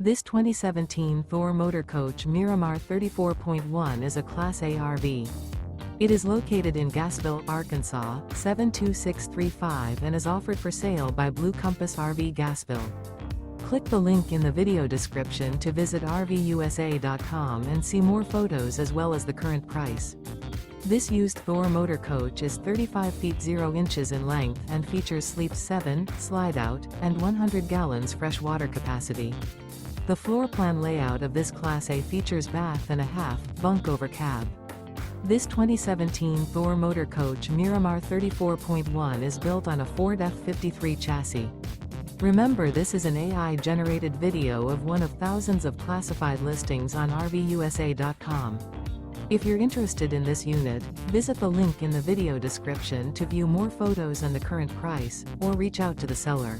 This 2017 Thor Motor Coach Miramar 34.1 is a Class A RV. It is located in Gassville, Arkansas, 72635 and is offered for sale by Blue Compass RV Gassville. Click the link in the video description to visit RVUSA.com and see more photos as well as the current price. This used Thor Motor Coach is 35 feet 0 inches in length and features sleep 7, slide-out, and 100 gallons fresh water capacity. The floor plan layout of this Class A features bath and a half, bunk over cab. This 2017 Thor Motor Coach Miramar 34.1 is built on a Ford F53 chassis. Remember, this is an AI-generated video of one of thousands of classified listings on RVUSA.com. If you're interested in this unit, visit the link in the video description to view more photos and the current price, or reach out to the seller.